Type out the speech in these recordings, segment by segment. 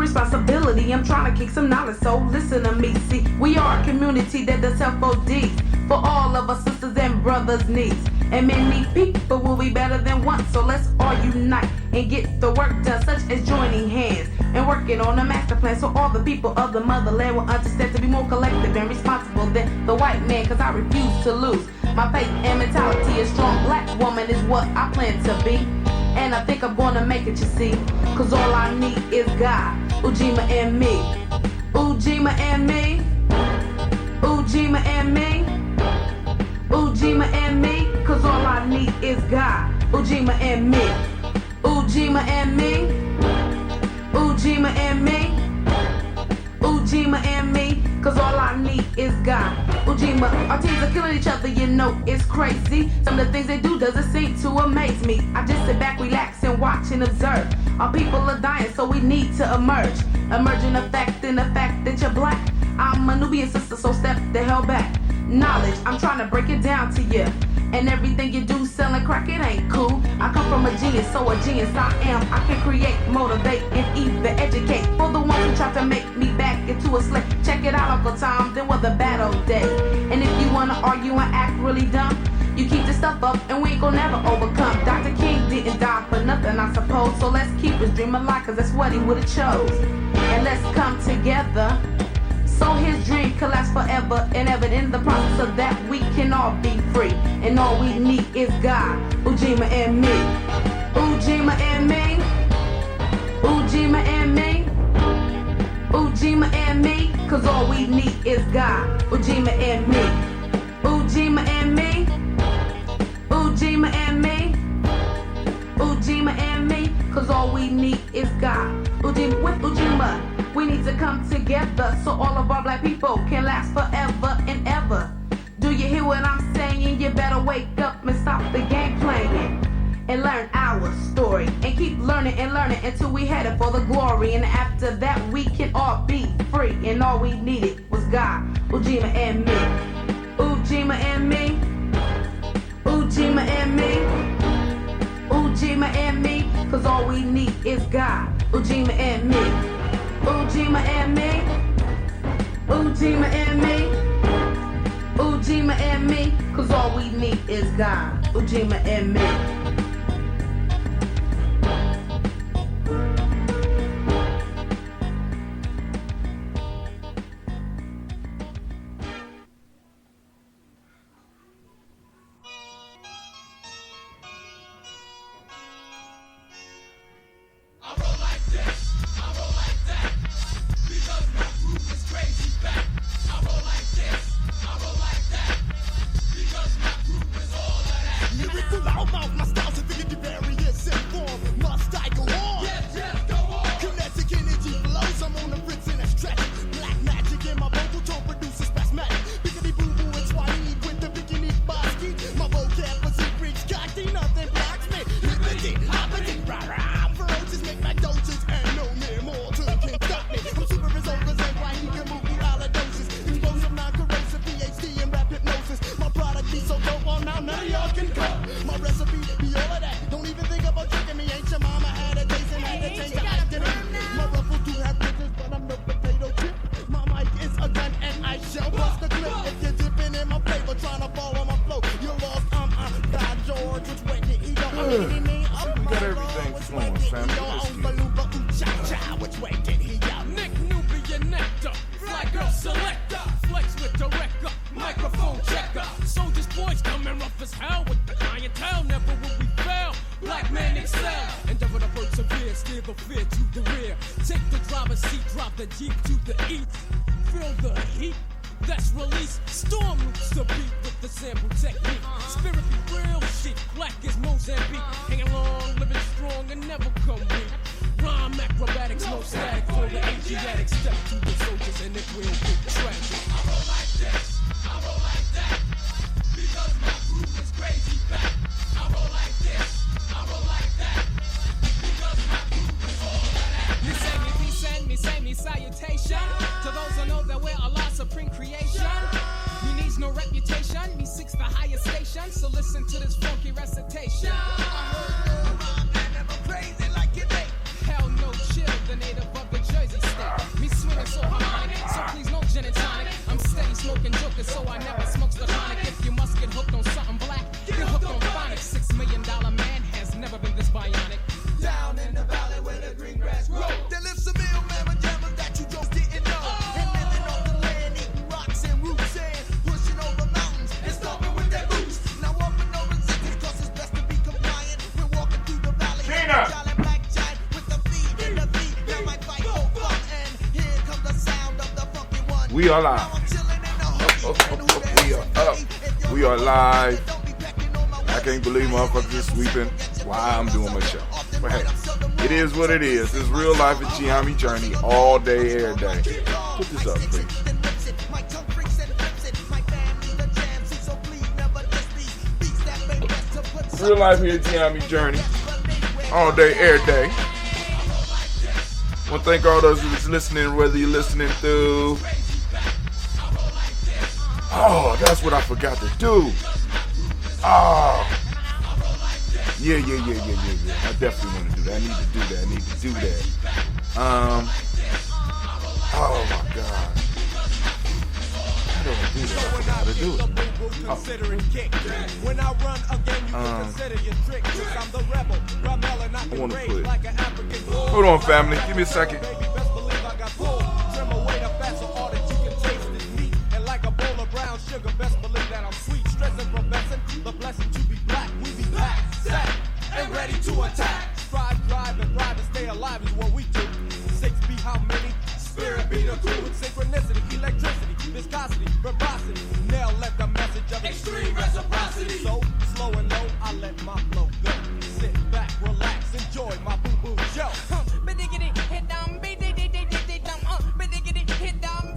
responsibility. I'm trying to kick some knowledge, so listen to me. See, we are a community that does help ODs for all of our sisters and brothers' needs. And many people will be better than one, so let's all unite and get the work done, such as joining hands and working on a master plan, so all the people of the motherland will understand to be more collective and responsible than the white man, cause I refuse to lose my faith and mentality. A strong black woman is what I plan to be, and I think I'm gonna make it, you see, cause all I need is God, Ujima and me, Ujima and me, Ujima and me, Ujima and me, cause all I need is God, Ujima and me, Ujima and me, Ujima and me, Ujima and me, cause all I need is God, Ujima. Our teams are killing each other, you know it's crazy. Some of the things they do doesn't seem to amaze me. I just sit back, relax, and watch and observe. Our people are dying, so we need to emerge. Emerging the fact that you're black. I'm a Nubian sister, so step the hell back. Knowledge, I'm trying to break it down to you. And everything you do selling crack, it ain't cool. I come from a genius, so a genius I am. I can create, motivate, and even educate. For the ones who try to make me back into a slave. Check it out, Uncle Tom, then was a battle day. And if you wanna argue and act really dumb, you keep this stuff up and we ain't gonna never overcome. Dr. King didn't die for nothing, I suppose. So let's keep his dream alive, cause that's what he would've chose. And let's come together, so his dream can last forever and ever. In the process of that, we can all be free. And all we need is God, Ujima and me, Ujima and me, Ujima and me, Ujima and me, cause all we need is God, Ujima and me, Ujima and me, Ujima and me, Ujima and me, cause all we need is God, Ujima. With Ujima, we need to come together so all of our black people can last forever and ever. Do you hear what I'm saying? You better wake up and stop the game playing and learn our story and keep learning and learning until we headed for the glory. And after that we can all be free, and all we needed was God, Ujima and me, Ujima and me, Ujima and me, Ujima and me, cause all we need is God, Ujima and me, Ujima and me, Ujima and me, Ujima and me, cause all we need is God, Ujima and me. Hell no, chill, the native of the Jersey. smoking joking, so I never smokes the chronic. If you must get hooked on something black, get hooked on phonics. $6 million man has never been this bionic. Down in the valley where the green grass grows, there lives some ill man jammers that you just didn't know. And living on the land, eating rocks and roots, and pushing over mountains and stomping with their boots. Now walking no resistance, cause it's best to be compliant. We're walking through the valley. Jolly black giant with the feet in the beat. Now my fight for fun, and here comes the sound of the funky one. We are live. We are up. We are live. I can't believe motherfuckers is sweeping while I'm doing my show. But hey, it is what it is. It's real life at Gye-Nyame Journey all day, every day. Put this up, please. Real life here at Gye-Nyame Journey all day, every day. I want to thank all those who's listening, whether you're listening through. Oh, that's what I forgot to do. Oh. Yeah. I definitely want to do that. I need to do that. Oh my God. How do I do that? I forgot how to do it. I want to put. Hold on, family. Give me a second. Sugar, best believe that I'm sweet, stressing, professing the blessing to be black. We be back, set, and ready to attack. Strive, drive, and thrive, and stay alive is what we do. 6 be how many? Spirit be the crew with synchronicity, electricity, viscosity, verbosity. Nail let the message of extreme reciprocity. So slow and low, I let my flow go. Sit back, relax, enjoy my boo-boo show. Hit down, hit down,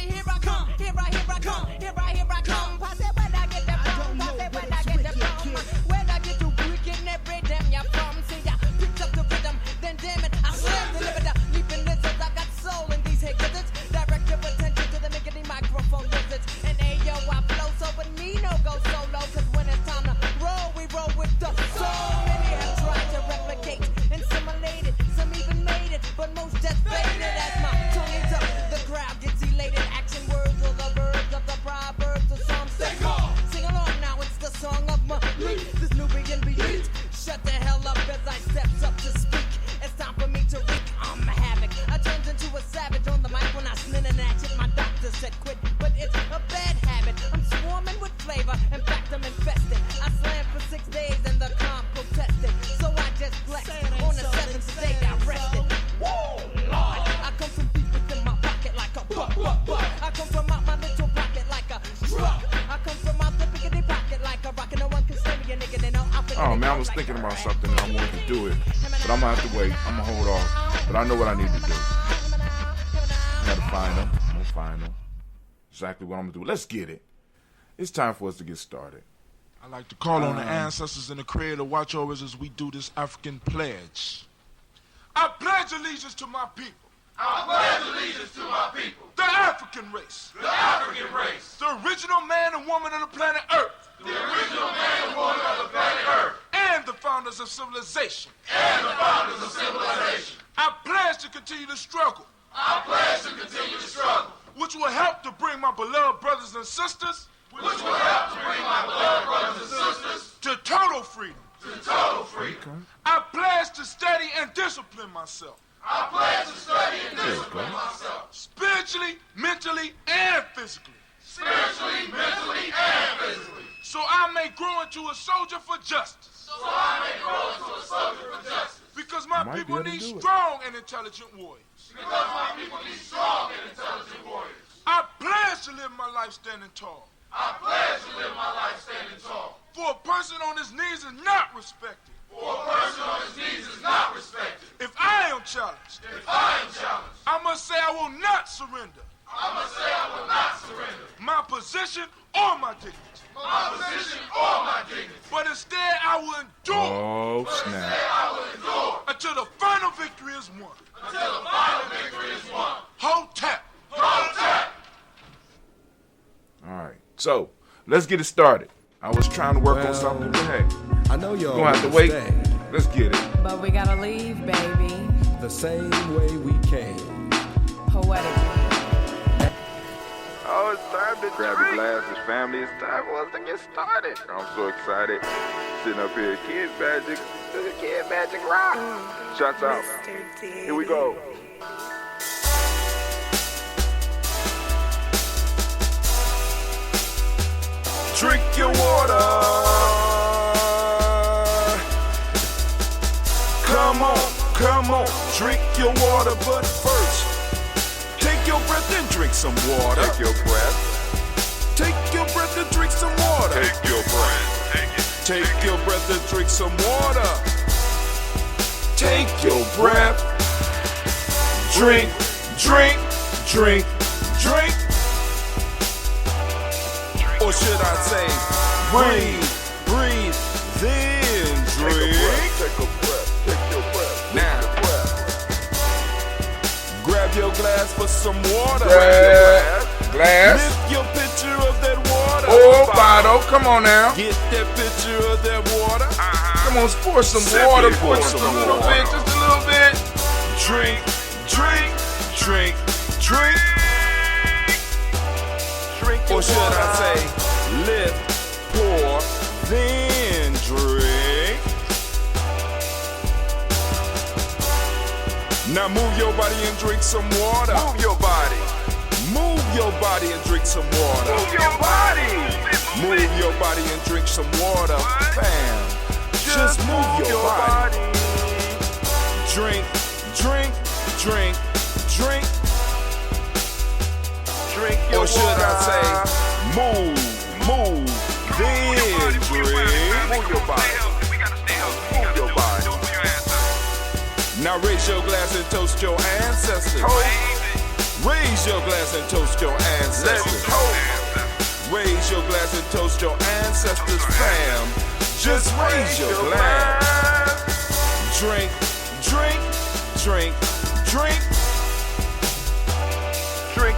here I come, here I come, here I come. Pass it when I get the from, pass it when I get the from. When I get to wicked, every damn you from. See, I picked up the rhythm, then damn it, I slammed the limiter. Leaping lizards, I got soul in these hit gizzards. Direct your attention to the niggity microphone lizards. And ayo, I flow so, but me no go solo. Cause when it's time to roll, we roll with the soul. Many have tried to replicate and simulate it. Some even made it, but most just faded as my tongue is up. The crowd gets elated. Action words are the verbs of the Proverbs. The song say call. Sing along now, it's the song of my beat. This Nubian beat. Shut the hell up as I steps up to speak. It's time for me to wreak. I'm havoc. I turned into a savage on the mic when I slid an action. My doctor said quit, but it's a bad habit. I'm swarming with flavor. In fact, I'm infested. I slammed for 6 days and the comp protested. So I just flexed. On the 7th day, I rested. Whoa, Lord. I come from deep within my pocket like a buck. I come from out my little pocket like a truck. I come from out the biggity pocket like a rock. And no one can say me a nigga, they know I'm. Oh man, I was thinking about something and I wanted to do it, but I'm gonna have to wait. I'm gonna hold off. But I know what I need to do. I gotta find them. I'm gonna find them. Exactly what I'm gonna do. Let's get it. It's time for us to get started. I'd like to call on the ancestors and the Creator to watch over us as we do this African pledge. I pledge allegiance to my people. I pledge allegiance to my people. The African race. The African race. The original man and woman of the planet Earth. The original man and woman of the planet Earth. And the founders of civilization. And the founders of civilization. I pledge to continue to struggle. I pledge to continue to struggle. Which will help to bring my beloved brothers and sisters. Which will help to bring my beloved brothers and sisters. To total freedom. To total freedom. Okay. I pledge to study and discipline myself. I pledge to study and discipline myself. Spiritually, mentally, and physically. Spiritually, mentally, and physically. So I may grow into a soldier for justice. So I may grow into a soldier for justice. Because my Might people be able to need do it. strong and intelligent warriors. Because my people need strong and intelligent warriors. I pledge to live my life standing tall. I pledge to live my life standing tall. For a person on his knees is not respected. For a person on his knees is not respected. If I am challenged, If I am challenged, I must say I will not surrender I must say I will not surrender my position or my dignity. my position or my dignity. But instead I will endure Oh But instead snap! I will endure until the final victory is won. until the final victory is won. Hold tap. Hold tight. All right, so let's get it started. I was trying to work on something, but hey, I know you're gonna have to wait. Let's get it. But we gotta leave, baby. the same way we came. Poetic. Oh, it's Grab your glasses, family. It's time for us to get started. I'm so excited. Sitting up here, Kid Magic. Kid Magic Rock. Shots out. Here we go. Drink your water. Come on, drink your water, but first, take your breath and drink some water. Take your breath. Take your breath and drink some water. Take your breath. Take your breath and drink some water. Take your breath. Drink. Or should I say, breathe, then drink. Take a breath. Now, grab your glass for some water. Glass. Lift your pitcher of that water. Oh, bottle. Come on now. Get that pitcher of that water. Come on, pour some water. Pour just a little bit. Just a little bit. Drink. Or should I say, lift, pour, then drink. Now move your body and drink some water. Move your body and drink some water. Move your body and drink some water. Bam. Just move your body. Drink. Or should I say, move, then drink. Move your body. Now raise your glass and toast your ancestors. Raise your glass and toast your ancestors. Raise your glass and toast your ancestors, fam. Just raise your glass. Drink.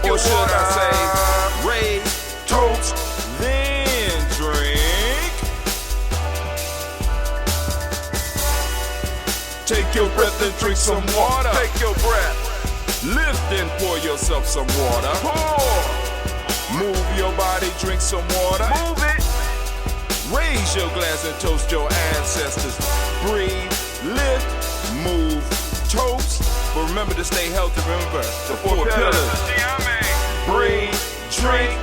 Or should I say, raise, toast, then drink. Take your breath and drink some water. Take your breath. Lift and pour yourself some water. Pour. Move your body, drink some water. Move it. Raise your glass and toast your ancestors. Breathe, lift, move, toast. But remember to stay healthy. Remember the four pillars. Breathe, drink,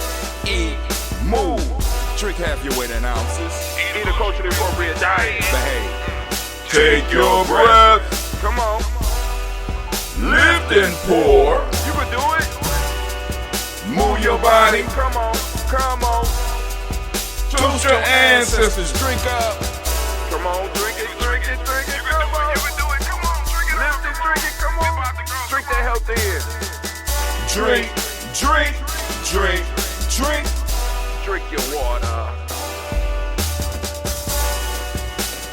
eat, move. Drink half your weight in ounces. Eat a culturally appropriate diet. Behave. Take your breath. Come on. Lift and pour. You can do it. Move your body. Come on. Toast your ancestors. Drink up. Come on, drink it. Come on. You can do it. Come on, drink it. Lift it, drink it. Come on. Drink that health in. Drink. Drink your water.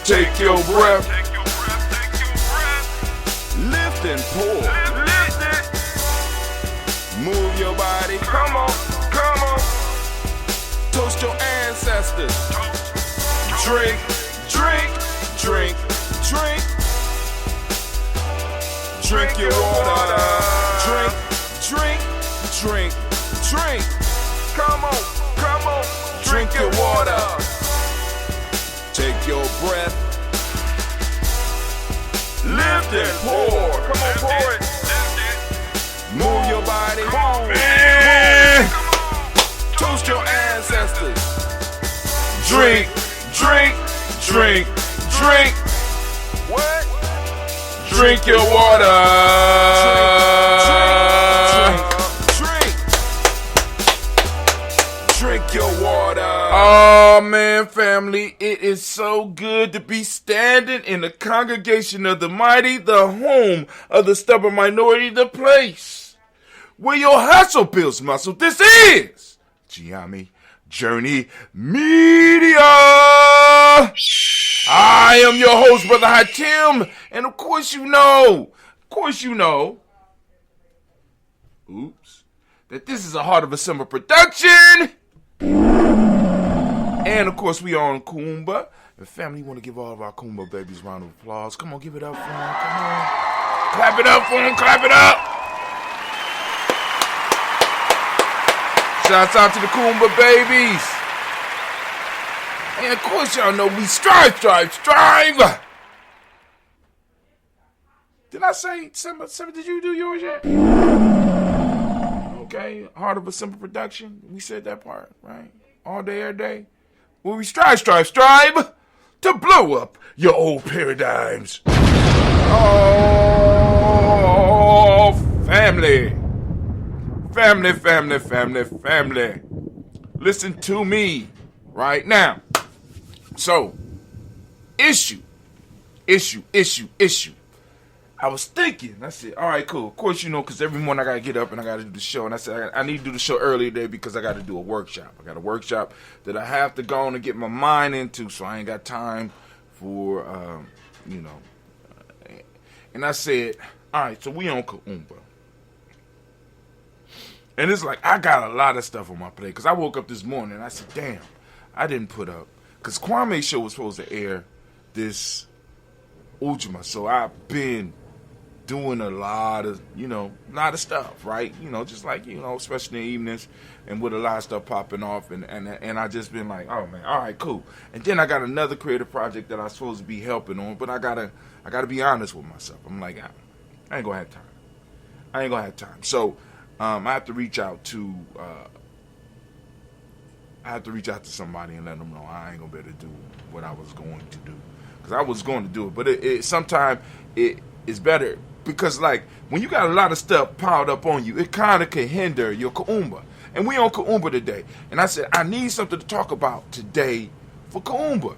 Take your breath. Lift and pour. Lift it. Move your body. Come on. Toast your ancestors. Drink. Drink your water. Drink. Come on. Drink your water. Take your breath. Lift and pour. Come on, pour it. Move your body. Toast your ancestors. Drink. What? Drink your water. Drink your water. Oh man, family, it is so good to be standing in the congregation of the mighty, the home of the stubborn minority, the place where your hustle builds muscle. This is Gye-Nyame Journey Media. I am your host, Brother Hatim, and of course you know, that this is a Heart of a Summer production. And of course we are on Kuumba. And family, you want to give all of our Kuumba babies a round of applause. Come on, give it up for them. Come on. Clap it up for them. Clap it up. Shouts out to the Kuumba babies. And of course y'all know we strive. Did I say Simba? Did you do yours yet? Okay, Heart of a Simple Production. We said that part, right? All day, every day. Well, we strive to blow up your old paradigms. Oh, family. Family. Listen to me right now. So, issue. I was thinking, I said, all right, cool. Of course, you know, because every morning I got to get up and I got to do the show. And I said, I need to do the show early today because I got to do a workshop. I got a workshop that I have to go on and get my mind into, so I ain't got time for, you know. And I said, all right, so we on Kuumba. And it's like, I got a lot of stuff on my plate. Because I woke up this morning and I said, damn, I didn't put up. Because Kwame's show was supposed to air this Ujima. So I've been doing a lot of stuff, right? You know, just like, you know, especially in the evenings and with a lot of stuff popping off. And I just been like, oh, man, all right, cool. And then I got another creative project that I'm supposed to be helping on. But I gotta be honest with myself. I'm like, I ain't going to have time. So I have to reach out to somebody and let them know I ain't gonna be able to do what I was going to do, because I was going to do it, but sometimes it is better, because like when you got a lot of stuff piled up on you, it kind of can hinder your Kuumba. And we on Kuumba today, and I said I need something to talk about today for Kuumba.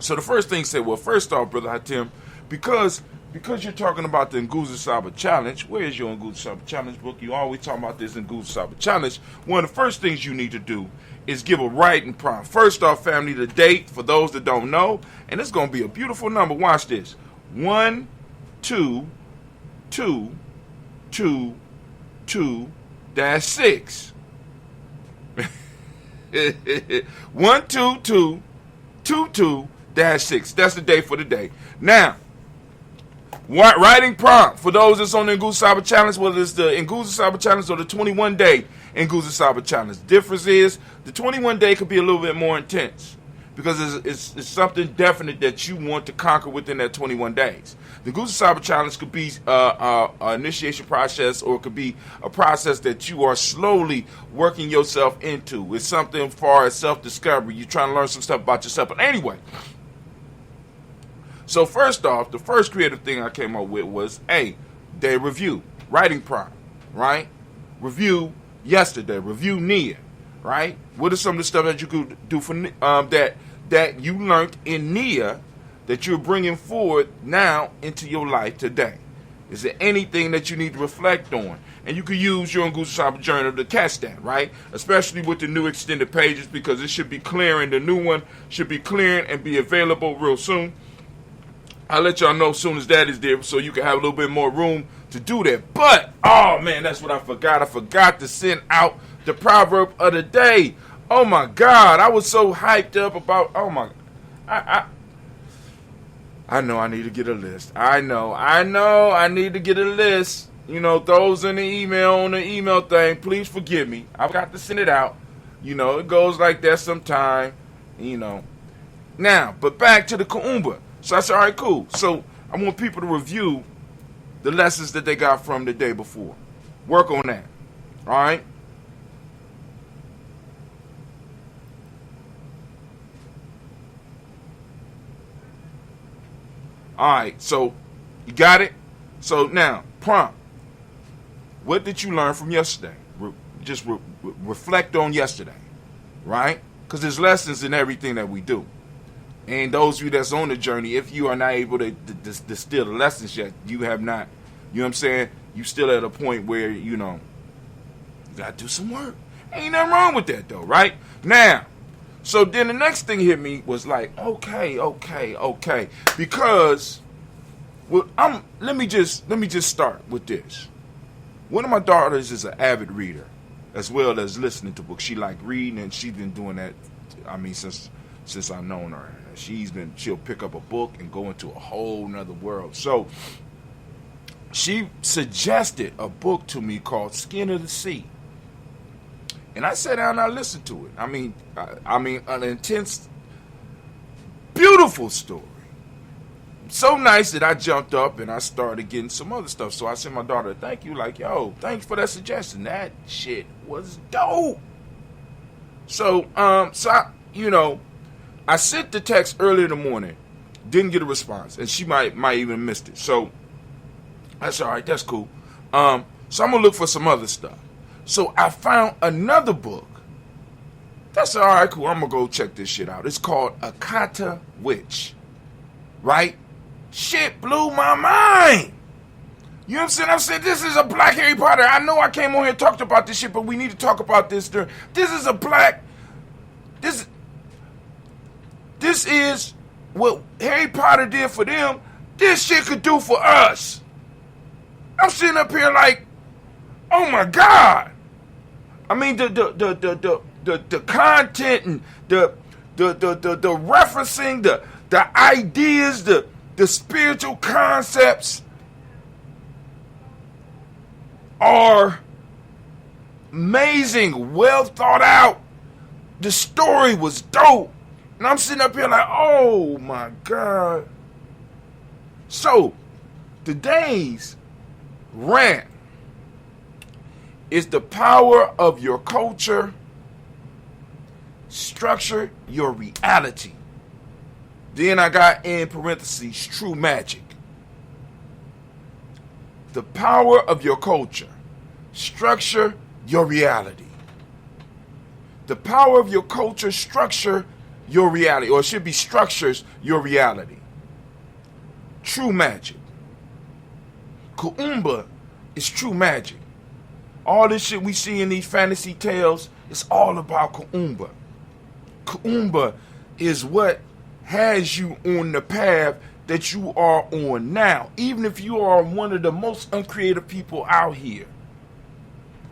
So the first thing said, well, first off, Brother Hatim, because you're talking about the Nguzo Saba Challenge. Where is your Nguzo Saba Challenge book? You always talk about this Nguzo Saba Challenge. One of the first things you need to do is give a writing prompt. First off, family, the date, for those that don't know, and it's going to be a beautiful number. Watch this. 1 2 2 2 2 -6. 1 2 2 2 2 -6. That's the date for the day. Now, writing prompt for those that's on the Nguzo Saba Challenge, whether it's the Nguzo Saba Challenge or the 21-day Nguzo Saba Challenge. Difference is the 21-day could be a little bit more intense because it's something definite that you want to conquer within that 21 days. The Nguzo Saba Challenge could be an initiation process, or it could be a process that you are slowly working yourself into. It's something as far as self-discovery. You're trying to learn some stuff about yourself. But anyway, so first off, the first creative thing I came up with was, day review, writing prompt, right? Review yesterday, review Nia, right? What are some of the stuff that you could do for that you learned in Nia that you're bringing forward now into your life today? Is there anything that you need to reflect on? And you can use your Nguzo Saba journal to catch that, right? Especially with the new extended pages, because it should be clearing. The new one should be clearing and be available real soon. I'll let y'all know as soon as that is there, so you can have a little bit more room to do that. But, oh man, that's what I forgot. I forgot to send out the proverb of the day. Oh my God, I was so hyped up about, I know I need to get a list. I know I need to get a list. You know, those in the email, on the email thing, please forgive me. I've got to send it out. You know, it goes like that sometime, you know. Now, but back to the Kuumba. So I said, all right, cool. So I want people to review the lessons that they got from the day before. Work on that. All right? All right, so you got it? So now, prompt. What did you learn from yesterday? Reflect on yesterday, right? Because there's lessons in everything that we do. And those of you that's on the journey, if you are not able to distill the lessons yet, you have not, you know what I'm saying? You still at a point where, you know, you got to do some work. Ain't nothing wrong with that, though, right? Now, so then the next thing hit me was like, okay. Because, well, let me just start with this. One of my daughters is an avid reader, as well as listening to books. She like reading, and she's been doing that, since I've known her. She'll pick up a book and go into a whole nother world. So she suggested a book to me called Skin of the Sea. And I sat down and I listened to it. I mean, an intense, beautiful story. So nice that I jumped up and I started getting some other stuff. So I sent my daughter, thank you, like, yo, thanks for that suggestion. That shit was dope. So, I sent the text early in the morning, didn't get a response, and she might even missed it. So that's all right, that's cool. So I'm gonna look for some other stuff. So I found another book. That's all right, cool. I'm gonna go check this shit out. It's called Akata Witch, right? Shit blew my mind. You know what I'm saying? I'm saying this is a black Harry Potter. I know I came on here and talked about this shit, but we need to talk about this during. This is a black. This is what Harry Potter did for them. This shit could do for us. I'm sitting up here like, oh my God. I mean the content and the referencing, the ideas, the spiritual concepts are amazing, well thought out. The story was dope. And I'm sitting up here like, oh my God. So, today's rant is the power of your culture, structure your reality. Then I got in parentheses, true magic. The power of your culture, structure your reality. The power of your culture, structure your reality. Or it should be structures your reality. True magic. Kuumba is true magic. All this shit we see in these fantasy tales, it's all about Kuumba. Kuumba is what has you on the path that you are on now. Even if you are one of the most uncreative people out here,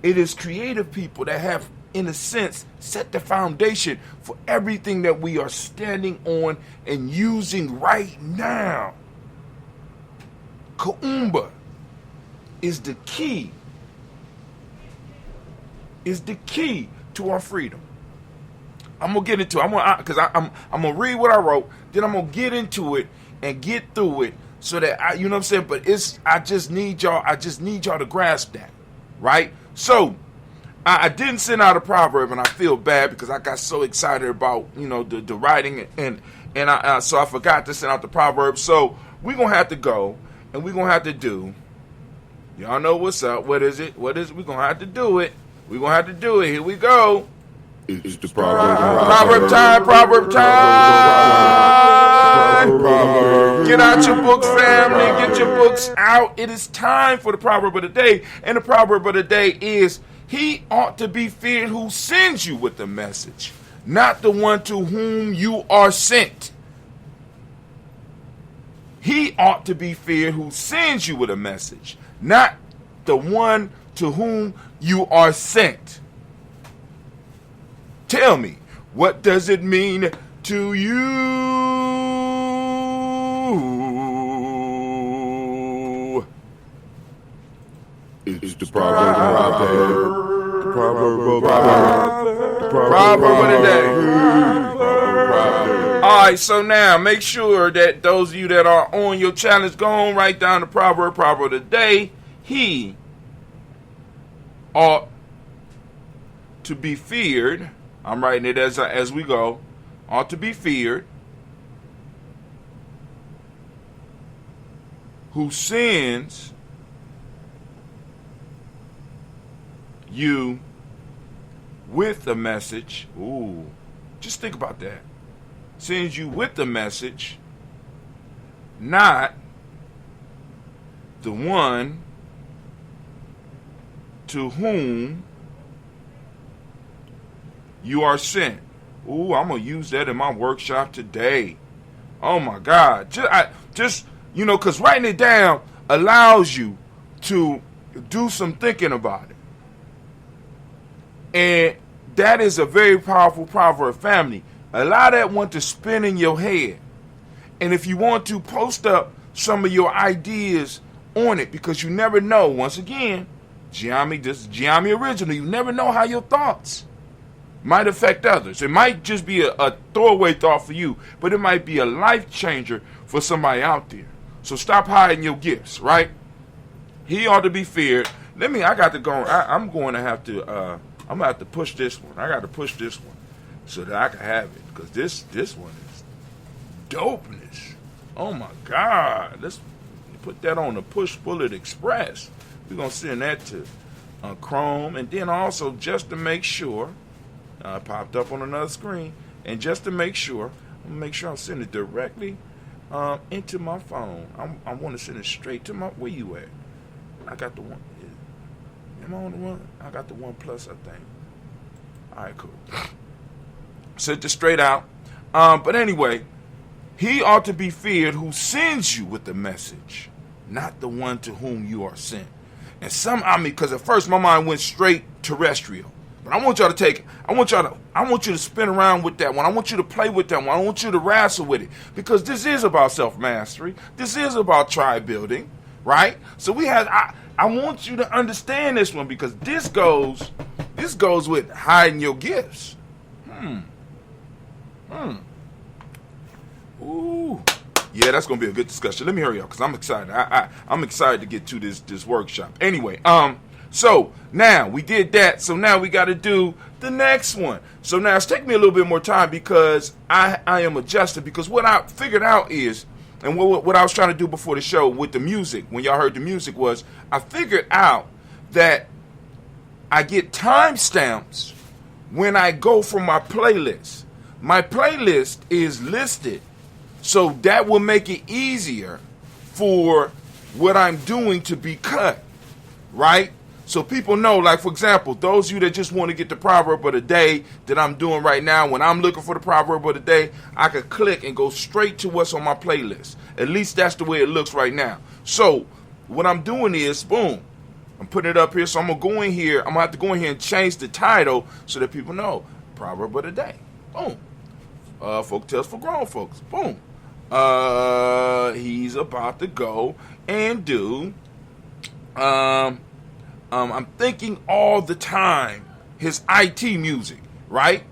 it is creative people that have, in a sense, set the foundation for everything that we are standing on and using right now. Kuumba is the key. Is the key to our freedom. I'm gonna get into it. I'm gonna read what I wrote, then I'm gonna get into it and get through it so that you know what I'm saying. But I just need y'all to grasp that, right? So I didn't send out a proverb, and I feel bad because I got so excited about the writing and so I forgot to send out the proverb. So we're gonna have to go and we're gonna have to do. Y'all know what's up. What is it? We're gonna have to do it. We're gonna have to do it. Here we go. It's the proverb. Proverb time. Get out your books, family. Get your books out. It is time for the proverb of the day. And the proverb of the day is, he ought to be feared who sends you with the message, not the one to whom you are sent. He ought to be feared who sends you with a message, not the one to whom you are sent. Tell me, what does it mean to you? It's the proverb of the day. All right, so now make sure that those of you that are on your challenge, go on, write down the proverb of the day. He ought to be feared. I'm writing it as we go. Ought to be feared. Who sends you with the message. Ooh, just think about that. Sends you with the message, not the one to whom you are sent. Ooh, I'm going to use that in my workshop today. Oh my God. Just because writing it down allows you to do some thinking about it. And that is a very powerful proverb, family. Allow that one to spin in your head. And if you want to, post up some of your ideas on it, because you never know. Once again, Gye-Nyame, this is Gye-Nyame original. You never know how your thoughts might affect others. It might just be a throwaway thought for you, but it might be a life changer for somebody out there. So stop hiding your gifts, right? He ought to be feared. I got to go. I'm going to have to. I'm gonna have to push this one. I got to push this one so that I can have it, because this one is dopeness. Oh my God! Let's put that on the Push Bullet Express. We're gonna send that to Chrome, and then also just to make sure. It popped up on another screen, and just to make sure, I'm gonna make sure I send it directly into my phone. I want to send it straight to my. Where you at? I got the one. Am I on the one? I got the One Plus, I think. All right, cool. Sent it straight out. But anyway, he ought to be feared who sends you with the message, not the one to whom you are sent. And because at first my mind went straight terrestrial. But I want y'all to take it. I want you to spin around with that one. I want you to play with that one. I want you to wrestle with it. Because this is about self-mastery. This is about tribe building, right? So I want you to understand this one, because this goes with hiding your gifts. Ooh. Yeah, that's gonna be a good discussion. Let me hurry up, because I'm excited. I'm excited to get to this workshop. Anyway, so now we did that. So now we got to do the next one. So now it's taking me a little bit more time, because I am adjusted. Because what I figured out is, and what I was trying to do before the show with the music, when y'all heard the music, was I figured out that I get timestamps when I go from my playlist. My playlist is listed, so that will make it easier for what I'm doing to be cut, right? So people know, like, for example, those of you that just want to get the proverb of the day that I'm doing right now, when I'm looking for the proverb of the day, I could click and go straight to what's on my playlist. At least that's the way it looks right now. So what I'm doing is, boom, I'm putting it up here. So I'm going to go in here. I'm going to have to go in here and change the title so that people know. Proverb of the day. Boom. Folk tales for grown folks. Boom. He's about to go and do... I'm thinking all the time his IT music, right?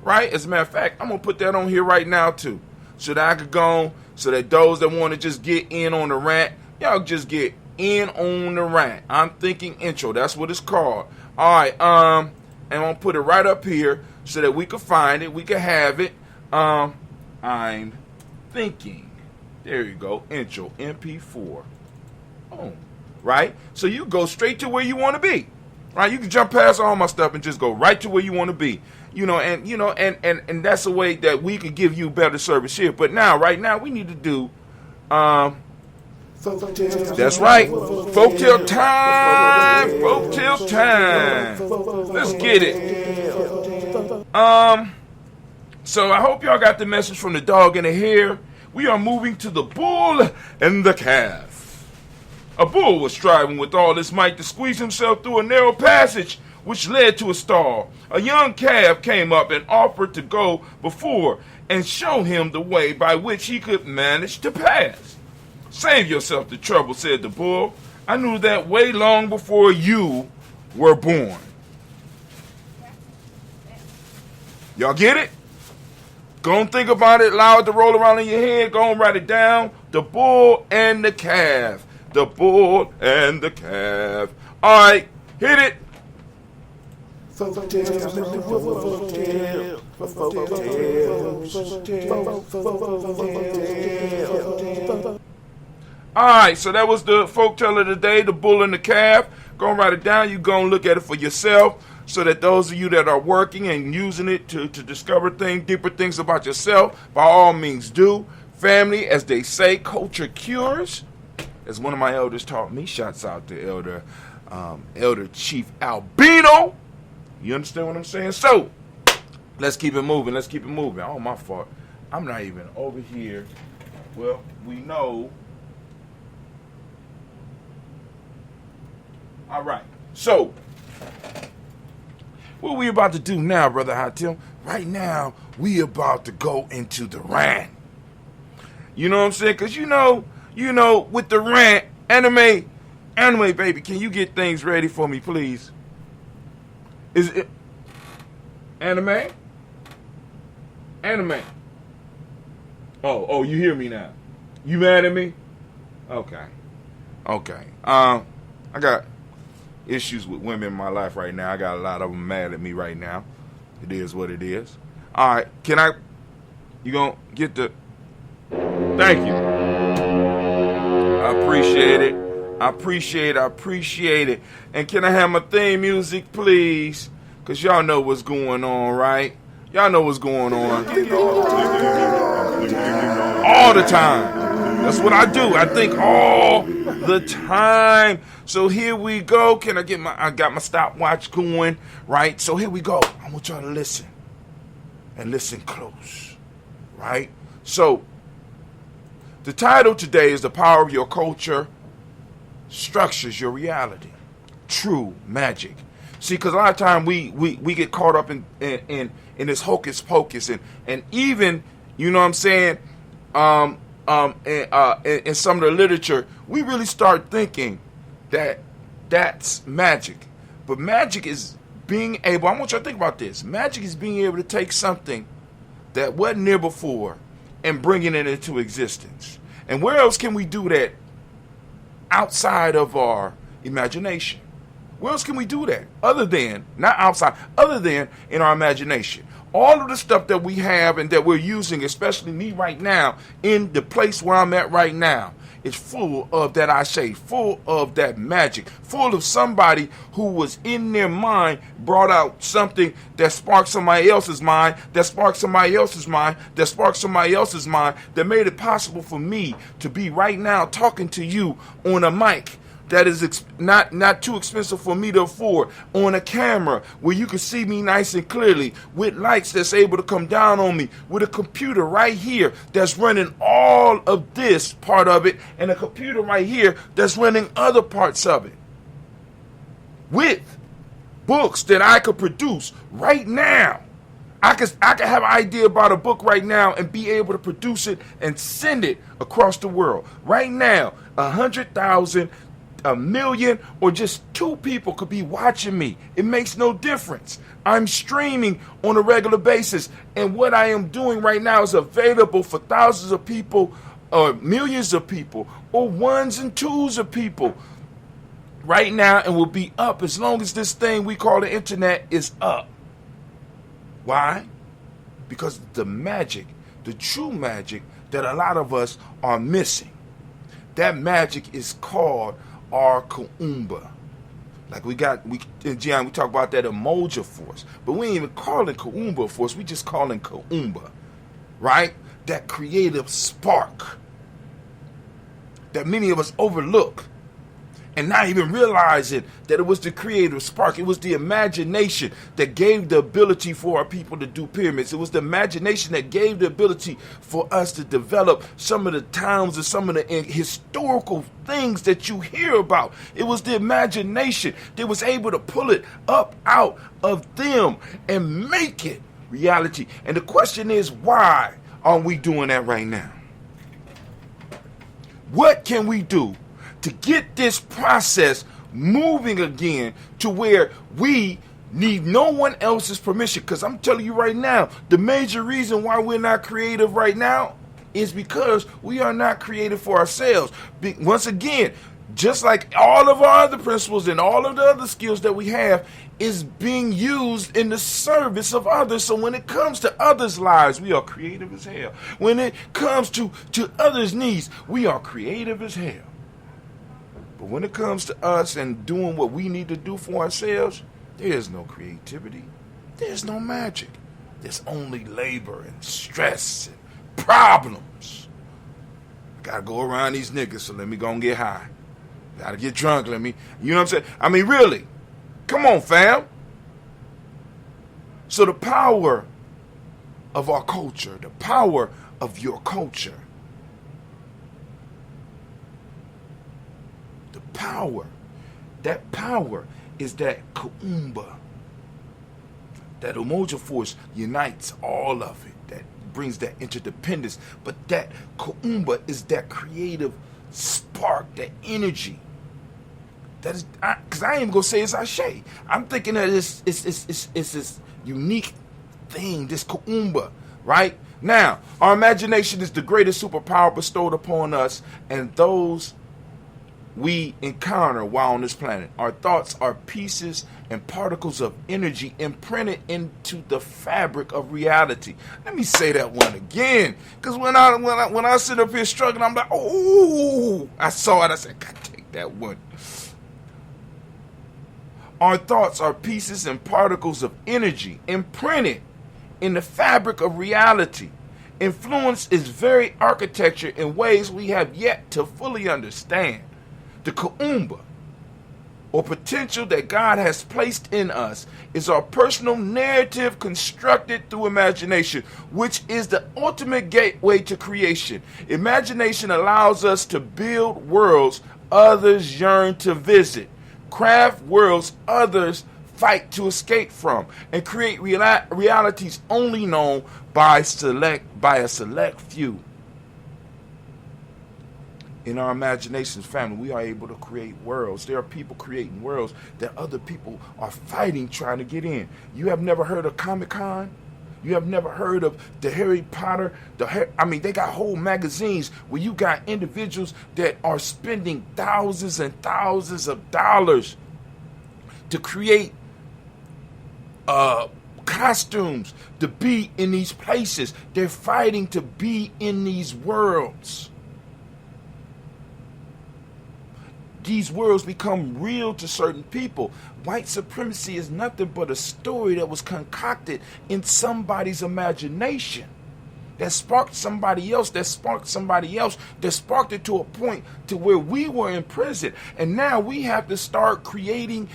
Right? As a matter of fact, I'm going to put that on here right now, too. So that I could go, so that those that want to just get in on the rant, y'all just get in on the rant. I'm thinking intro. That's what it's called. All right. And I'm going to put it right up here so that we can find it. We can have it. I'm thinking. There you go. Intro. MP4. Boom. Right? So you go straight to where you want to be. Right? You can jump past all my stuff and just go right to where you want to be. And that's a way that we can give you better service here. But right now we need to do that's right. Folktale time. Folktale time. Let's get it. So I hope y'all got the message from the dog and the hare. We are moving to the bull and the calf. A bull was striving with all his might to squeeze himself through a narrow passage which led to a stall. A young calf came up and offered to go before and show him the way by which he could manage to pass. Save yourself the trouble, said the bull. I knew that way long before you were born. Y'all get it? Go and think about it, allow it to roll around in your head. Go and write it down. The bull and the calf. The bull and the calf. All right, hit it. All right, so that was the folktale of the day, the bull and the calf. Go and write it down. You go and look at it for yourself, so that those of you that are working and using it to discover deeper things about yourself, by all means do. Family, as they say, culture cures. As one of my elders taught me, shouts out to Elder Chief Albino. You understand what I'm saying? So, let's keep it moving. Let's keep it moving. Oh, my fault. I'm not even over here. Well, we know. All right. So, what we about to do now, Brother Hatim? Right now, we about to go into the rant. You know what I'm saying? Because you know, with the rant, anime, baby, can you get things ready for me, please? Is it? Anime? Anime. Oh, you hear me now. You mad at me? Okay. I got issues with women in my life right now. I got a lot of them mad at me right now. It is what it is. All right, you gonna get the, thank you. I appreciate it. And can I have my theme music, please? Because y'all know what's going on, right? Y'all know what's going on. All the time. That's what I do. I think all the time. So here we go. I got my stopwatch going, right? So here we go. I want y'all to listen. And listen close, right? So the title today is The Power of Your Culture Structures Your Reality. True magic. See, because a lot of time we get caught up in this hocus pocus and even, you know what I'm saying, in some of the literature, we really start thinking that that's magic. But magic is being able, I want you to think about this. Magic is being able to take something that wasn't there before and bringing it into existence. And where else can we do that outside of our imagination? Where else can we do that? Other than in our imagination. All of the stuff that we have and that we're using, especially me right now, in the place where I'm at right now, is full of that full of that magic, full of somebody who was in their mind, brought out something that sparked somebody else's mind, that made it possible for me to be right now talking to you on a mic that is not too expensive for me to afford, on a camera where you can see me nice and clearly, with lights that's able to come down on me, with a computer right here that's running all of this part of it, and a computer right here that's running other parts of it, with books that I could produce right now. I could have an idea about a book right now and be able to produce it and send it across the world. Right now, 100,000, 1 million, or just 2 people could be watching me. It makes no difference. I'm streaming on a regular basis, and what I am doing right now is available for thousands of people, or millions of people, or ones and twos of people right now, and will be up as long as this thing we call the internet is up. Why? Because the magic, the true magic that a lot of us are missing. That magic is called our Kuumba. Like in Gye-Nyame, we talk about that emoji force, but we ain't even calling Kuumba force, we just calling Kuumba, right? That creative spark that many of us overlook, and not even realizing that it was the creative spark. It was the imagination that gave the ability for our people to do pyramids. It was the imagination that gave the ability for us to develop some of the towns and some of the historical things that you hear about. It was the imagination that was able to pull it up out of them and make it reality. And the question is, why aren't we doing that right now? What can we do to get this process moving again to where we need no one else's permission? Because I'm telling you right now, the major reason why we're not creative right now is because we are not creative for ourselves. Once again, just like all of our other principles and all of the other skills that we have is being used in the service of others. So when it comes to others' lives, we are creative as hell. When it comes to others' needs, we are creative as hell. But when it comes to us and doing what we need to do for ourselves, there's no creativity. There's no magic. There's only labor and stress and problems. I gotta go around these niggas, so let me go and get high. Gotta get drunk, you know what I'm saying? I mean, really. Come on, fam. So the power of our culture, the power of your culture, that power is that Kuumba. That emoji force unites all of it. That brings that interdependence. But that Kuumba is that creative spark, that energy. That is, because I ain't gonna say it's Ashe. I'm thinking that it's this unique thing, this Kuumba, right? Now, our imagination is the greatest superpower bestowed upon us and those we encounter while on this planet. Our thoughts are pieces and particles of energy imprinted into the fabric of reality. Let me say that one again, because when I sit up here struggling, I'm like, oh, I saw it. I said, God, take that one. Our thoughts are pieces and particles of energy imprinted in the fabric of reality. Influence is very architecture in ways we have yet to fully understand. The Kuumba, or potential that God has placed in us, is our personal narrative constructed through imagination, which is the ultimate gateway to creation. Imagination allows us to build worlds others yearn to visit, craft worlds others fight to escape from, and create realities only known by a select few. In our imaginations, family, we are able to create worlds. There are people creating worlds that other people are fighting, trying to get in. You have never heard of Comic-Con? You have never heard of the Harry Potter? They got whole magazines where you got individuals that are spending thousands and thousands of dollars to create costumes to be in these places. They're fighting to be in these worlds. These worlds become real to certain people. White supremacy is nothing but a story that was concocted in somebody's imagination. That sparked somebody else, that sparked it to a point to where we were in prison. And now we have to start creating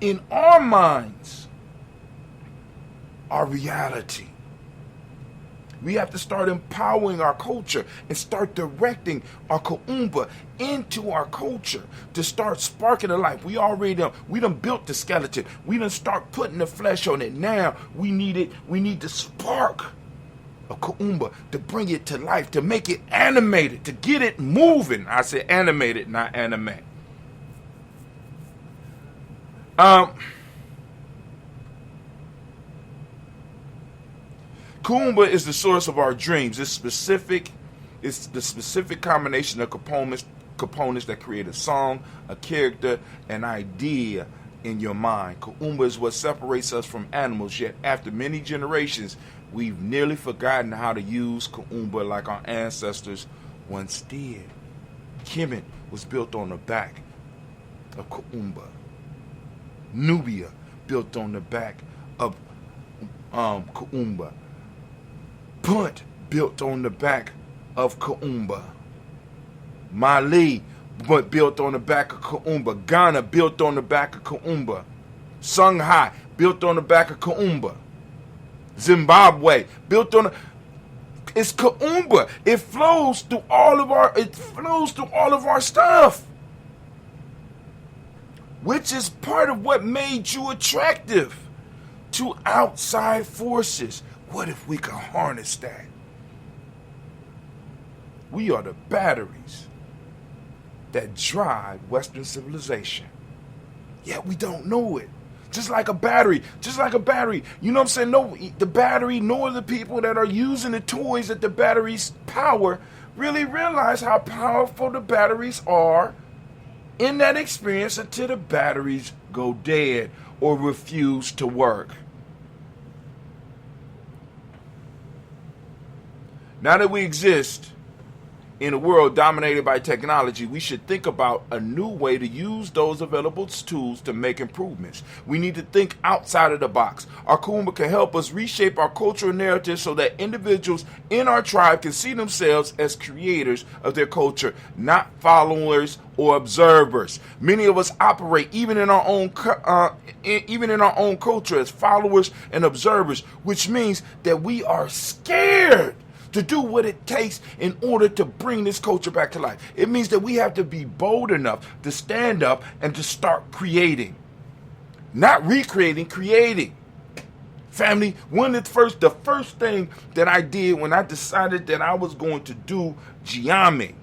in our minds our reality. We have to start empowering our culture and start directing our Kuumba into our culture to start sparking the life. We done built the skeleton. We done start putting the flesh on it. Now we need the spark of Kuumba to bring it to life, to make it animated, to get it moving. I said animated, not anime. Kuumba is the source of our dreams. It's the specific combination of components that create a song, a character, an idea in your mind. Kuumba is what separates us from animals, yet after many generations, we've nearly forgotten how to use Kuumba like our ancestors once did. Kemet was built on the back of Kuumba. Nubia built on the back of Kuumba. Punt built on the back of Kuumba. Mali built on the back of Kuumba. Ghana built on the back of Kuumba. Songhai built on the back of Kuumba. Zimbabwe built on it's Kuumba. It flows through all of our stuff. Which is part of what made you attractive to outside forces. What if we could harness that? We are the batteries that drive Western civilization. Yet we don't know it. Just like a battery. You know what I'm saying? No, the battery nor the people that are using the toys that the batteries power really realize how powerful the batteries are in that experience until the batteries go dead or refuse to work. Now that we exist in a world dominated by technology, we should think about a new way to use those available tools to make improvements. We need to think outside of the box. Our Kuumba can help us reshape our cultural narrative so that individuals in our tribe can see themselves as creators of their culture, not followers or observers. Many of us operate even in our own culture as followers and observers, which means that we are scared to do what it takes in order to bring this culture back to life. It means that we have to be bold enough to stand up and to start creating. Not recreating, creating. Family, the first thing that I did when I decided that I was going to do Gye-Nyame,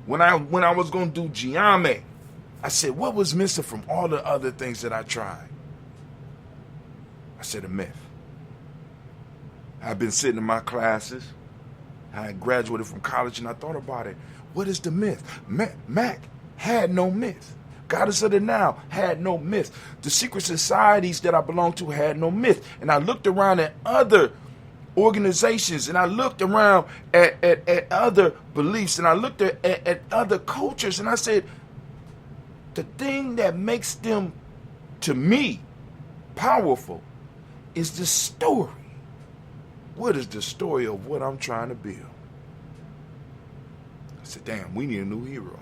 when I was going to do Gye-Nyame, I said, what was missing from all the other things that I tried? I said, a myth. I've been sitting in my classes. I had graduated from college, and I thought about it. What is the myth? Mac had no myth. Goddess of the Nile had no myth. The secret societies that I belonged to had no myth. And I looked around at other organizations, and I looked around at other beliefs, and I looked at other cultures, and I said, the thing that makes them, to me, powerful is the story. What is the story of what I'm trying to build? I said, damn, we need a new hero.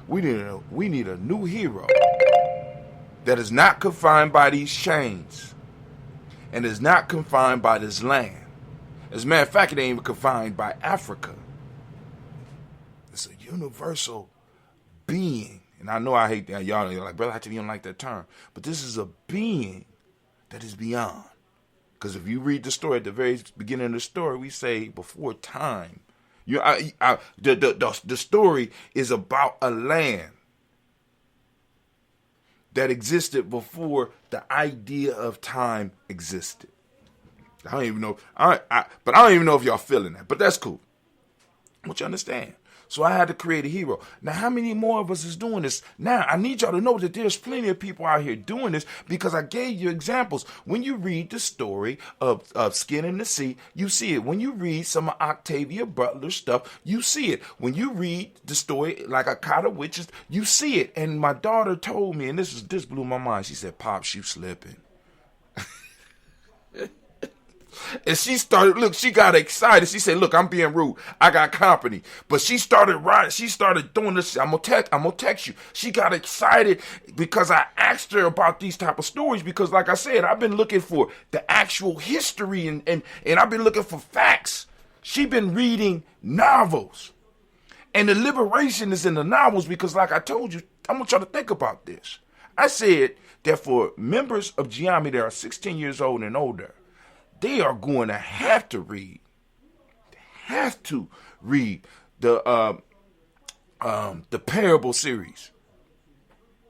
We need a new hero that is not confined by these chains and is not confined by this land. As a matter of fact, it ain't even confined by Africa. It's a universal being. And I know I hate that. Y'all are like, brother, you don't like that term. But this is a being that is beyond. Because if you read the story, at the very beginning of the story, we say before time. The story is about a land that existed before the idea of time existed. I don't even know. But I don't even know if y'all feeling that. But that's cool. I want you to understand. So I had to create a hero. Now, how many more of us is doing this? Now, I need y'all to know that there's plenty of people out here doing this because I gave you examples. When you read the story of Skin in the Sea, you see it. When you read some of Octavia Butler's stuff, you see it. When you read the story like Akata Witches, you see it. And my daughter told me, and this blew my mind. She said, "Pops, you slipping." And she got excited. She said, "Look, I'm being rude. I got company." But she started writing. She started doing this. I'm gonna text you. She got excited because I asked her about these type of stories because, like I said, I've been looking for the actual history and I've been looking for facts. She been reading novels. And the liberation is in the novels because, like I told you, I want y'all to think about this. I said that for members of Gye-Nyame that are 16 years old and older, they are going to have to read the Parable series.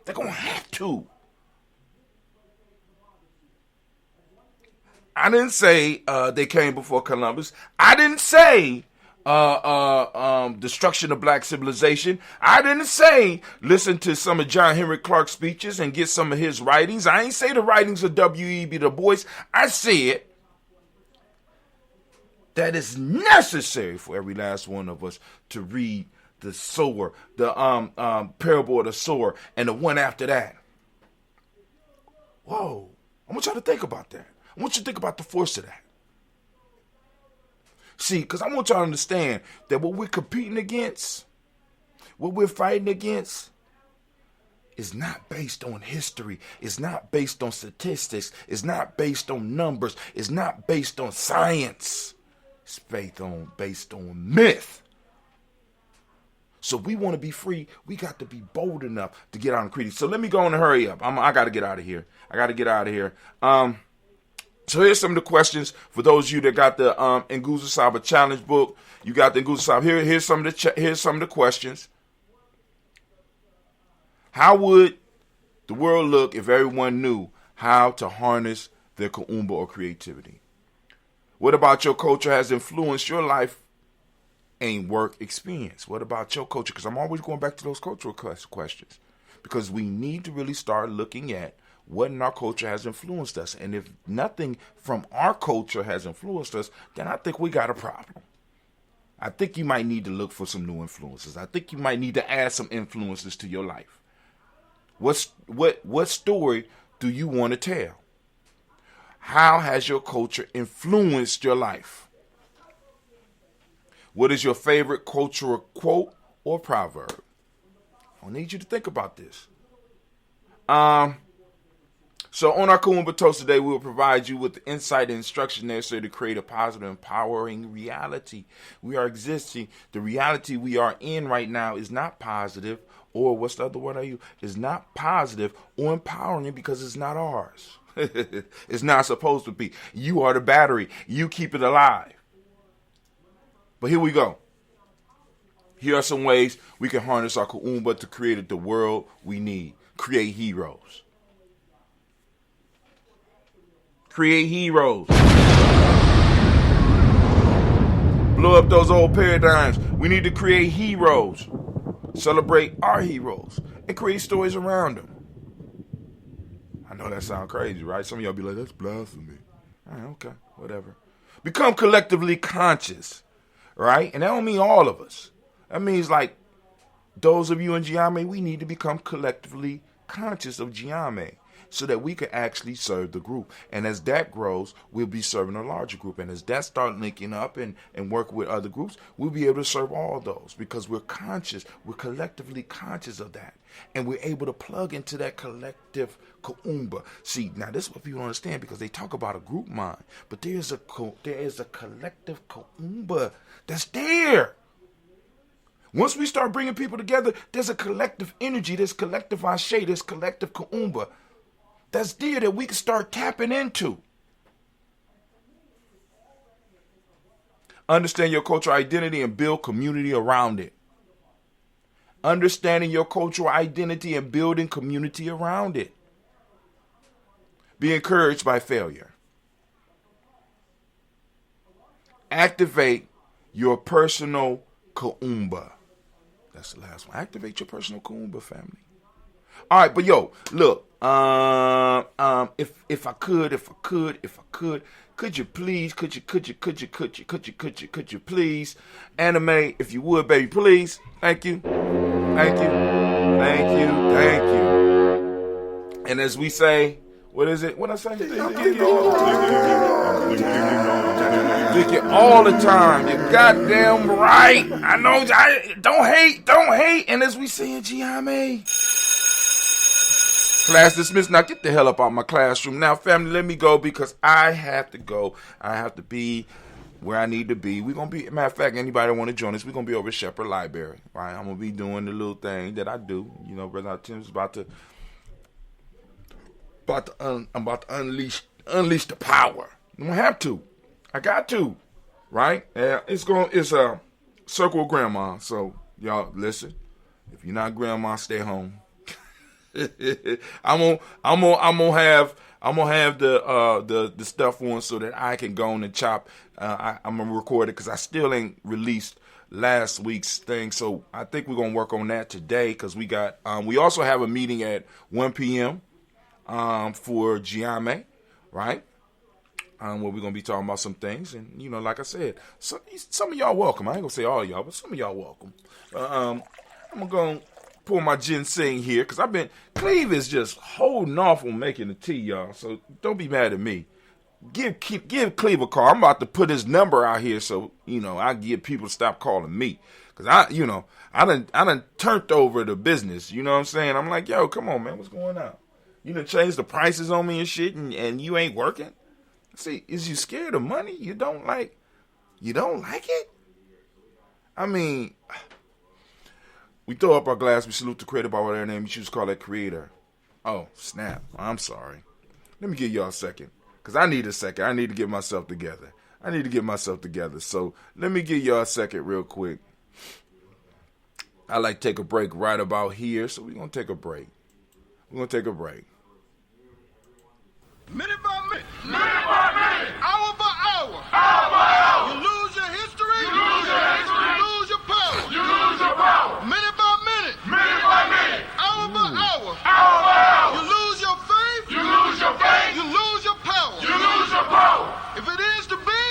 They're going to have to. I didn't say they came before Columbus. I didn't say destruction of black civilization. I didn't say listen to some of John Henry Clark's speeches and get some of his writings. I ain't say the writings of W.E.B. Du Bois. I said that is necessary for every last one of us to read the sower, the parable of the sower, and the one after that. Whoa. I want y'all to think about that. I want you to think about the force of that. See, because I want y'all to understand that what we're competing against, what we're fighting against, is not based on history. It's not based on statistics. It's not based on numbers. It's not based on science. It's based on myth. So if we want to be free, we got to be bold enough to get out and create. So let me go on and hurry up. I got to get out of here. So here's some of the questions for those of you that got the Nguzo Saba Challenge book. You got the Nguzo Saba. Here's some of the questions. How would the world look if everyone knew how to harness their Kuumba or creativity? What about your culture has influenced your life and work experience? What about your culture? Because I'm always going back to those cultural questions. Because we need to really start looking at what in our culture has influenced us. And if nothing from our culture has influenced us, then I think we got a problem. I think you might need to look for some new influences. I think you might need to add some influences to your life. What story do you want to tell? How has your culture influenced your life? What is your favorite cultural quote or proverb? I need you to think about this. So on our Kuumba Toast today, we will provide you with the insight and instruction necessary to create a positive, empowering reality. We are existing. The reality we are in right now is not positive, or what's the other word I use? Is not positive or empowering because it's not ours. It's not supposed to be. You are the battery. You keep it alive. But here we go. Here are some ways we can harness our Kuumba to create the world we need. Create heroes. Create heroes. Blow up those old paradigms. We need to create heroes. Celebrate our heroes and create stories around them. I know that sounds crazy, right? Some of y'all be like, that's blasphemy. All right, okay, whatever. Become collectively conscious, right? And that don't mean all of us. That means like those of you in Gye-Nyame, we need to become collectively conscious of Gye-Nyame so that we can actually serve the group. And as that grows, we'll be serving a larger group. And as that start linking up and work with other groups, we'll be able to serve all those because we're conscious. We're collectively conscious of that. And we're able to plug into that collective Kuumba. See, now this is what people understand because they talk about a group mind. But there is a collective Kuumba that's there. Once we start bringing people together, there's a collective energy, there's collective ashe, there's collective Kuumba that's there that we can start tapping into. Understand your cultural identity and build community around it. Understanding your cultural identity and building community around it. Be encouraged by failure. Activate your personal Kuumba. That's the last one. Activate your personal Kuumba, family. All right, but yo, look. If I could, could you please, could you please, anime, if you would, baby, please. Thank you. And as we say, what is it? What I say? Think it all the time. You're goddamn right. I know. Don't hate. And as we say in Gye-Nyame, class dismissed. Now get the hell up out my classroom. Now, family, let me go because I have to go. I have to be where I need to be. We're going to be, matter of fact, anybody want to join us, we're going to be over at Shepherd Library, right? I'm going to be doing the little thing that I do. You know, Brother Tim's about to unleash the power. I'm going to have to. I got to, right? It's a circle of grandma. So, y'all, listen. If you're not grandma, stay home. I'm gonna have the stuff on so that I can go on and chop. I'm gonna record it because I still ain't released last week's thing, so I think we're gonna work on that today because we got. We also have a meeting at 1 p.m. For Gye-Nyame, right? Where we're gonna be talking about some things, and you know, like I said, some of y'all welcome. I ain't gonna say all of y'all, but some of y'all welcome. I'm gonna go pour my ginseng here because Cleve is just holding off on making the tea, y'all. So don't be mad at me. Give Cleve a call. I'm about to put his number out here so you know I get people to stop calling me because I done turned over the business. You know what I'm saying? I'm like, yo, come on, man, what's going on? You done changed the prices on me and shit, and you ain't working. See, is you scared of money? You don't like it? I mean, we throw up our glass, we salute the creator by whatever name you choose to call that creator. Oh, snap. I'm sorry. Let me give y'all a second. Because I need a second. I need to get myself together. So let me give y'all a second real quick. I like to take a break right about here. So we're going to take a break. Minute by minute. Hour by hour. You lose your history. You lose your power. Minute by minute. Hour by hour. You lose your faith. You lose your power. If it is to be,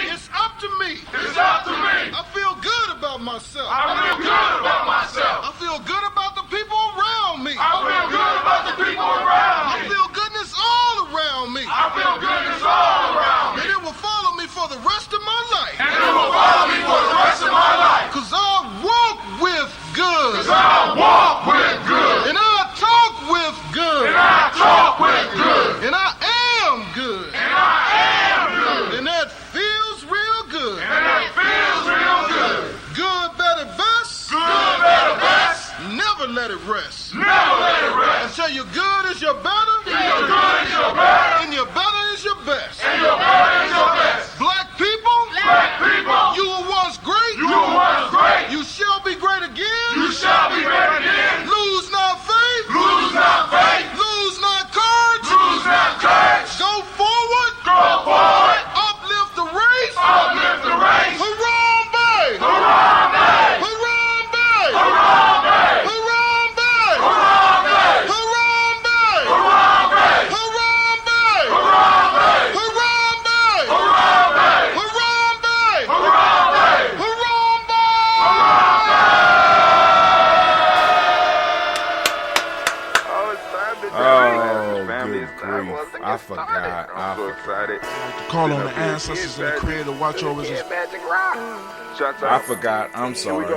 it's up to me. I feel good about myself. I feel good about the people around me. I feel goodness all around me. And it will follow me for the rest of my life. Cause I walk with good. And I talk with good. And I am good. And that feels real good. Good, better, best. Good grief. I forgot. I'd like to call on the ancestors and the creator to watch over us. I forgot. I'm sorry.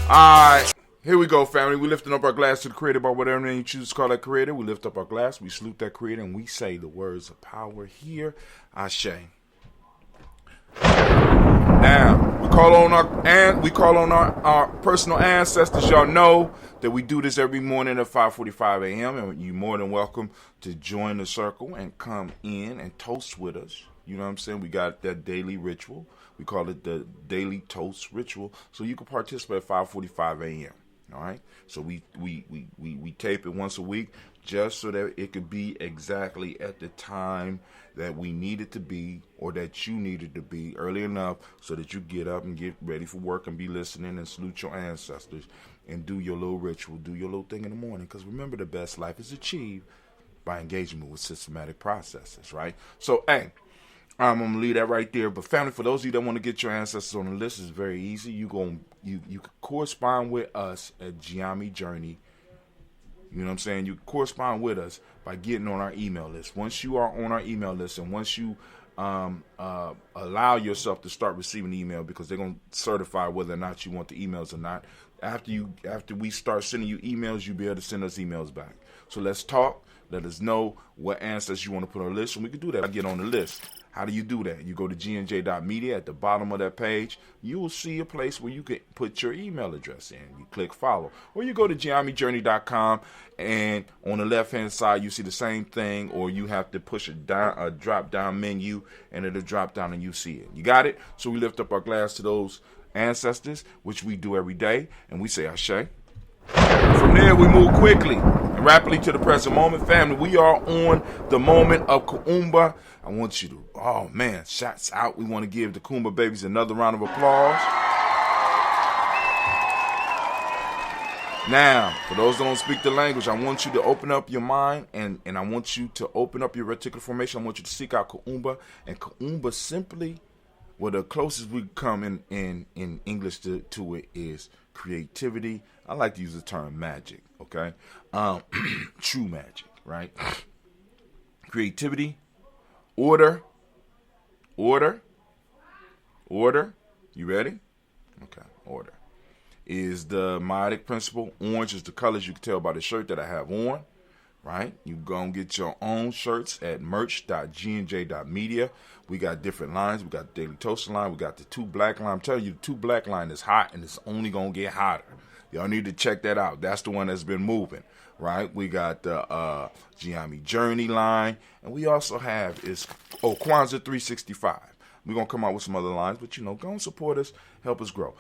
Alright, here we go, family. We lifting up our glass to the creator by whatever name you choose to call that creator. We lift up our glass, we salute that creator, and we say the words of power here. Ashe. Now, we call on our personal ancestors. Y'all know that we do this every morning at 5:45 a.m. and you're more than welcome to join the circle and come in and toast with us. You know what I'm saying? We got that daily ritual. We call it the daily toast ritual. So you can participate at 5:45 a.m. All right. So we tape it once a week just so that it could be exactly at the time that we need it to be, or that you needed to be, early enough so that you get up and get ready for work and be listening and salute your ancestors and do your little ritual, do your little thing in the morning. Because remember, the best life is achieved by engagement with systematic processes, right? So, hey, I'm going to leave that right there. But family, for those of you that want to get your ancestors on the list, it's very easy. You can correspond with us at Gye-Nyame Journey. You know what I'm saying? You can correspond with us by getting on our email list. Once you are on our email list, and once you allow yourself to start receiving email, because they're going to certify whether or not you want the emails or not. After we start sending you emails, you'll be able to send us emails back. So let's talk. Let us know what ancestors you want to put on the list, and we can do that. I get on the list. How do you do that? You go to gnj.media. At the bottom of that page, you will see a place where you can put your email address in. You click follow. Or you go to Gye-Nyame-Journey.com, and on the left-hand side, you see the same thing, or you have to push a drop-down menu, and it'll drop down and you see it. You got it? So we lift up our glass to those ancestors, which we do every day, and we say Ashe. From there, we move quickly and rapidly to the present moment. Family, we are on the moment of Kuumba. I want you to, oh man, shots out. We want to give the Kuumba babies another round of applause. Now, for those that don't speak the language, I want you to open up your mind, and I want you to open up your reticular formation. I want you to seek out Kuumba. And Kuumba simply, well, the closest we come in English to it is creativity. I like to use the term magic, okay? True magic, right? Creativity, order. You ready? Okay, order. Is the Myotic principle. Orange is the colors you can tell by the shirt that I have on, right? You go and get your own shirts at merch.gnj.media. We got different lines. We got the Daily Toaster line. We got the 2 Black line. I'm telling you, the 2 Black line is hot, and it's only going to get hotter. Y'all need to check that out. That's the one that's been moving, right? We got the Gye-Nyame Journey line, and we also have Kwanzaa 365. We're going to come out with some other lines, but, go and support us, help us grow.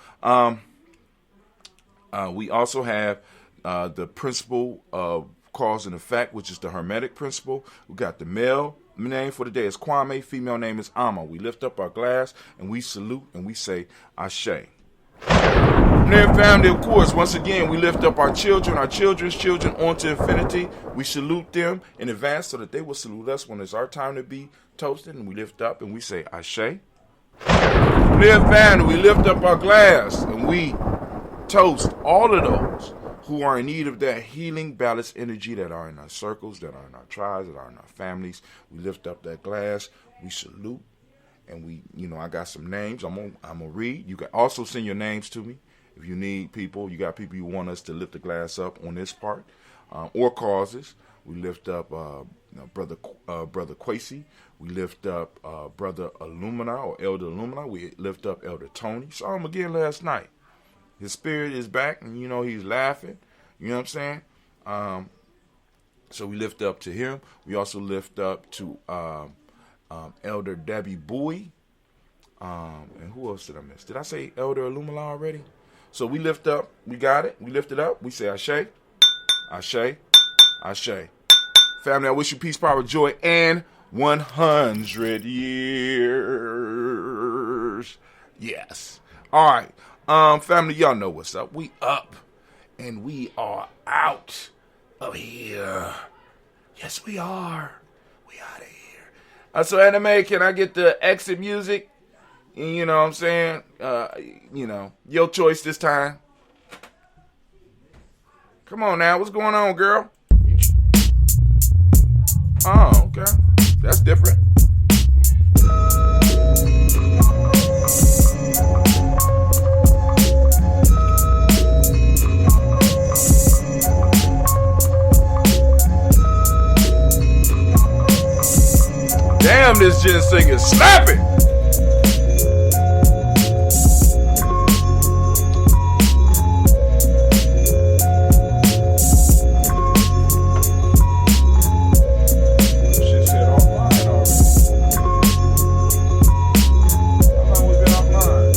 We also have the principle of cause and effect, which is the Hermetic principle. We got the male name for the day is Kwame, female name is Amma. We lift up our glass, and we salute, and we say Ashe. And then, family, of course, once again, we lift up our children's children onto infinity. We salute them in advance so that they will salute us when it's our time to be toasted. And we lift up and we say Ashe. And then, family, we lift up our glass and we toast all of those who are in need of that healing, balanced energy that are in our circles, that are in our tribes, that are in our families. We lift up that glass. We salute. And we, I got some names I'm gonna read. You can also send your names to me if you need people. You got people you want us to lift the glass up on this part, or causes. We lift up brother Kwesi. We lift up brother Illumina or Elder Illumina. We lift up Elder Tony. Saw him again last night. His spirit is back, and he's laughing. You know what I'm saying? So we lift up to him. We also lift up to Elder Debbie Bowie. And who else did I miss? Did I say Elder Illumina already? So we lift up. We got it. We lift it up. We say Ashe, Ashe, Ashe. Family, I wish you peace, power, joy, and 100 years. Yes. All right. Family, y'all know what's up. We up, and we are out of here. Yes, we are. We out of here. So, Anime, can I get the exit music? You know what I'm saying? Your choice this time. Come on now, what's going on, girl? Oh, okay. That's different. Damn, this ginseng is snapping. Shit said offline already. How long we been offline?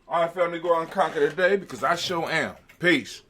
All right, family, go out and conquer today because I sure am. Peace.